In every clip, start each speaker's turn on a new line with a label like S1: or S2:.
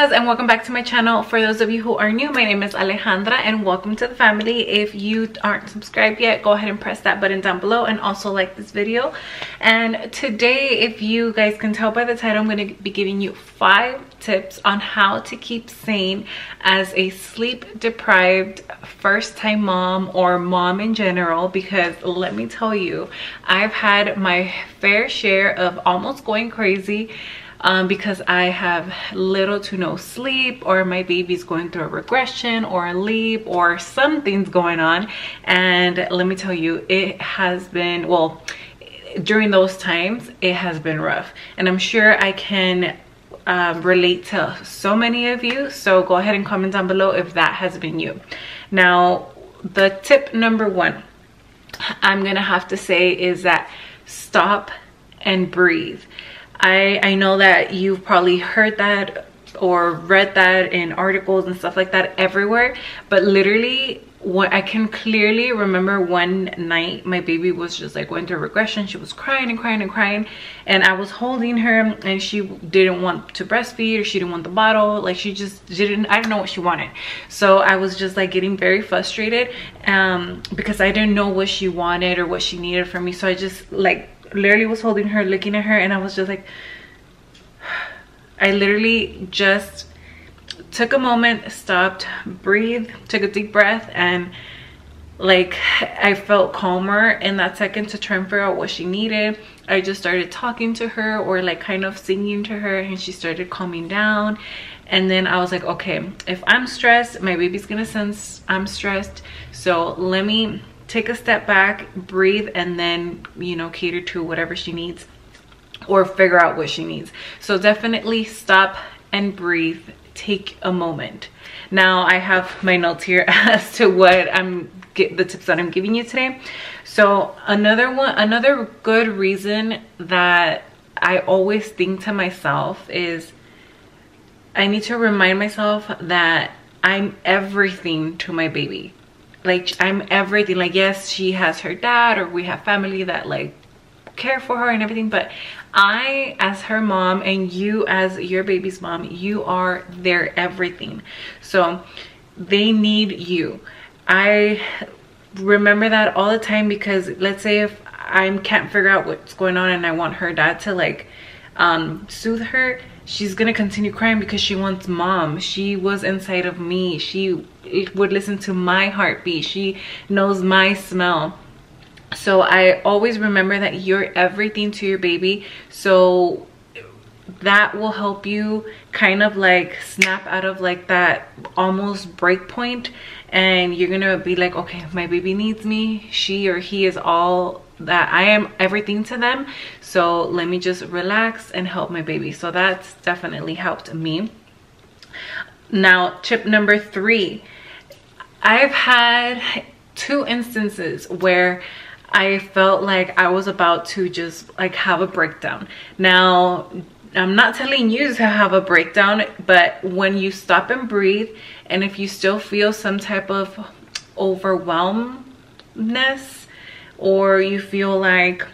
S1: Bonitas, and welcome back to my channel. For those of you who are new, my name is Alejandra and welcome to the family. If you aren't subscribed yet, go ahead and press that button down below and also like this video. And today, if you guys can tell by the title, I'm going to be giving you 5 tips on how to keep sane as a sleep deprived first time mom or mom in general, because let me tell you, I've had my fair share of almost going crazy because I have little to no sleep, or my baby's going through a regression or a leap or something's going on. And let me tell you, it has been, well, during those times it has been rough, and I'm sure I can relate to so many of you. So go ahead and comment down below if that has been you. Now, the tip number 1 I'm gonna have to say is that stop and breathe. I know that you've probably heard that or read that in articles and stuff like that everywhere, but literally what I can clearly remember, one night my baby was just like going through regression. She was crying and crying and crying, and I was holding her and she didn't want to breastfeed, or she didn't want the bottle. Like, she just didn't, I don't know what she wanted. So I was just like getting very frustrated because I didn't know what she wanted or what she needed from me. So I just like literally was holding her, looking at her, and I was just like, I literally just took a moment, stopped, breathed, took a deep breath, and like I felt calmer in that second to try and figure out what she needed. I just started talking to her, or like kind of singing to her, and she started calming down. And then I was like, okay, if I'm stressed, my baby's gonna sense I'm stressed, so let me take a step back, breathe, and then, you know, cater to whatever she needs or figure out what she needs. So definitely stop and breathe. Take a moment. Now I have my notes here as to what the tips that I'm giving you today. So another good reason that I always think to myself is I need to remind myself that I'm everything to my baby. Like, I'm everything. Like, yes, she has her dad, or we have family that like care for her and everything, but I, as her mom, and you as your baby's mom, you are their everything. So they need you. I remember that all the time, because let's say if I can't figure out what's going on and I want her dad to like soothe her, she's gonna continue crying because she wants mom. She was inside of me. She would listen to my heartbeat. She knows my smell. So I always remember that you're everything to your baby. So that will help you kind of like snap out of like that almost break point, and you're gonna be like, okay, my baby needs me. She or he is all that. I am everything to them, so let me just relax and help my baby. So that's definitely helped me. Now, tip number 3, I've had 2 instances where I felt like I was about to just like have a breakdown. Now, I'm not telling you to have a breakdown, but when you stop and breathe, and if you still feel some type of overwhelmness, or you feel like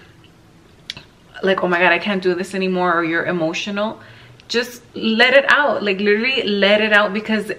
S1: oh my god, I can't do this anymore, or you're emotional, just let it out. Like, literally let it out, because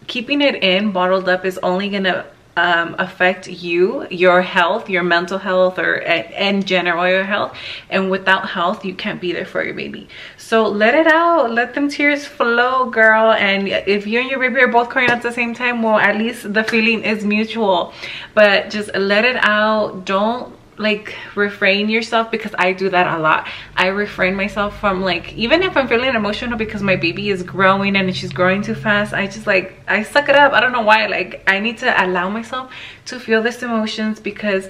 S1: keeping it in, bottled up, is only gonna affect you, your health, your mental health, or in general your health. And without health, you can't be there for your baby. So let it out, let them tears flow, girl. And if you and your baby are both crying at the same time, well, at least the feeling is mutual. But just let it out. Don't like refrain yourself, because I do that a lot. I refrain myself from, like, even if I'm feeling emotional because my baby is growing and she's growing too fast, I just like, I suck it up. I don't know why. Like, I need to allow myself to feel these emotions, because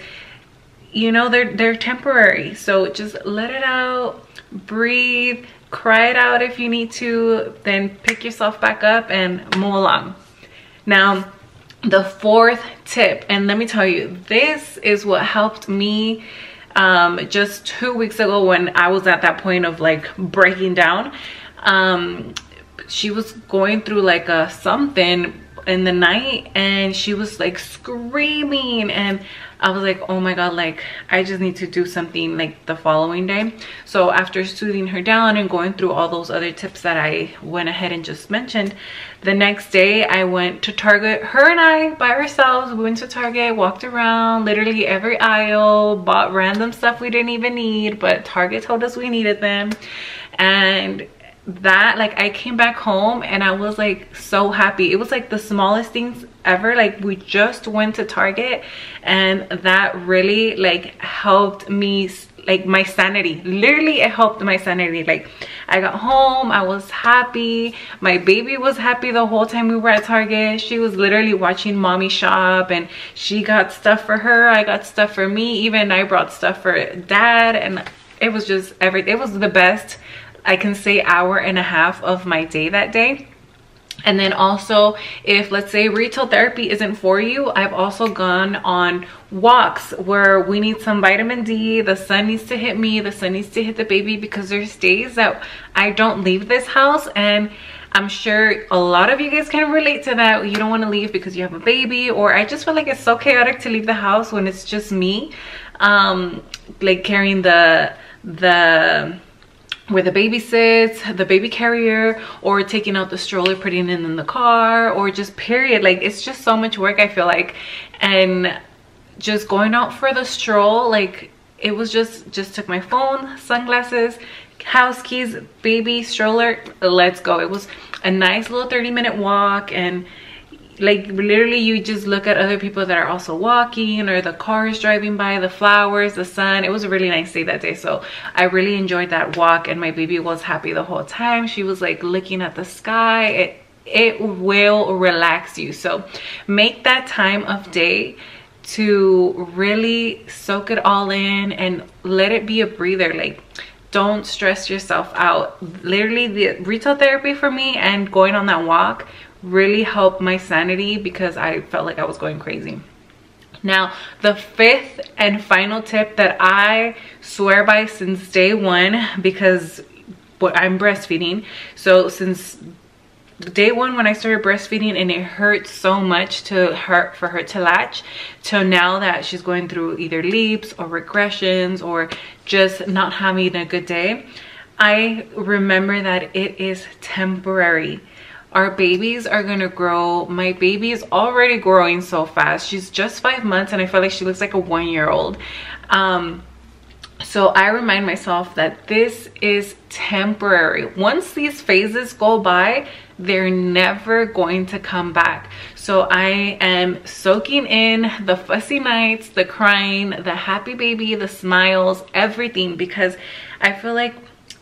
S1: you know they're temporary. So just let it out, breathe, cry it out if you need to, then pick yourself back up and move along. Now, the 4th tip, and let me tell you, this is what helped me just 2 weeks ago when I was at that point of like breaking down. She was going through like a something in the night, and she was like screaming, and I was like, oh my god, like I just need to do something like the following day. So after soothing her down and going through all those other tips that I went ahead and just mentioned, the next day I went to Target. Her and I, by ourselves, we went to Target, walked around literally every aisle, bought random stuff we didn't even need, but Target told us we needed them. And that, like, I came back home and I was like so happy. It was like the smallest things ever. Like, we just went to Target and that really like helped me, like my sanity. Literally, it helped my sanity. Like, I got home, I was happy, my baby was happy the whole time we were at Target. She was literally watching mommy shop, and she got stuff for her, I got stuff for me, even I brought stuff for dad, and it was just everything. It was the best, I can say, hour and a half of my day that day. And then also, if let's say retail therapy isn't for you, I've also gone on walks where we need some vitamin D. The sun needs to hit me, the sun needs to hit the baby, because there's days that I don't leave this house, and I'm sure a lot of you guys can relate to that. You don't want to leave because you have a baby, or I just feel like it's so chaotic to leave the house when it's just me, like carrying the where the baby sits, the baby carrier, or taking out the stroller, putting it in the car, or just period. Like, it's just so much work, I feel like. And just going out for the stroll, like, it was just took my phone, sunglasses, house keys, baby, stroller, let's go. It was a nice little 30-minute walk, and like literally you just look at other people that are also walking, or the cars driving by, the flowers, the sun. It was a really nice day that day, so I really enjoyed that walk, and my baby was happy the whole time. She was like looking at the sky. It will relax you, so make that time of day to really soak it all in and let it be a breather. Like, don't stress yourself out. Literally, the retail therapy for me and going on that walk really helped my sanity, because I felt like I was going crazy. Now, the fifth and final tip that I swear by since day one, because I'm breastfeeding, so since day one when I started breastfeeding, and it hurt so much for her to latch, till now that she's going through either leaps or regressions or just not having a good day, I remember that it is temporary. Our babies are gonna grow. My baby is already growing so fast. She's just 5 months, and I feel like she looks like a 1-year-old. So I remind myself that this is temporary. Once these phases go by, they're never going to come back. So I am soaking in the fussy nights, the crying, the happy baby, the smiles, everything, because I feel like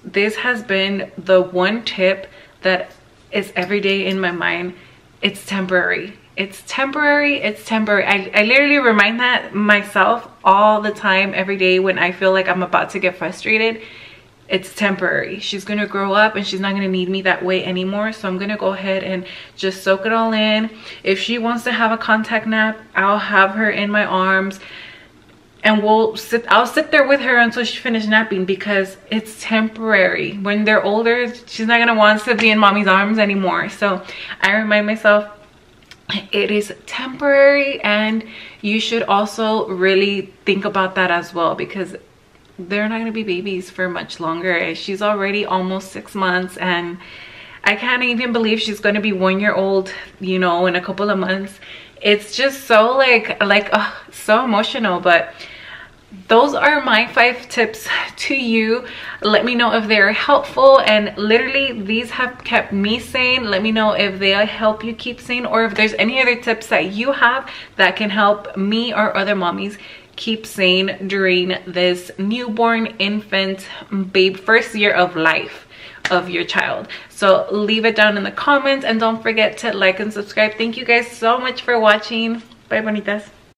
S1: this has been the one tip that is every day in my mind. It's temporary. It's temporary. It's temporary. I literally remind that myself all the time, every day, when I feel like I'm about to get frustrated. It's temporary. She's gonna grow up and she's not gonna need me that way anymore, so I'm gonna go ahead and just soak it all in. If she wants to have a contact nap, I'll have her in my arms, and I'll sit there with her until she finishes napping, because it's temporary. When they're older, she's not gonna want to be in mommy's arms anymore. So I remind myself it is temporary, and you should also really think about that as well, because they're not gonna be babies for much longer. She's already almost 6 months, and I can't even believe she's gonna be 1-year-old, you know, in a couple of months. It's just so so emotional. But those are my 5 tips to you. Let me know if they're helpful, and literally these have kept me sane. Let me know if they help you keep sane, or if there's any other tips that you have that can help me or other mommies keep sane during this newborn infant babe first year of life of your child. So leave it down in the comments, and don't forget to like and subscribe. Thank you guys so much for watching. Bye, bonitas.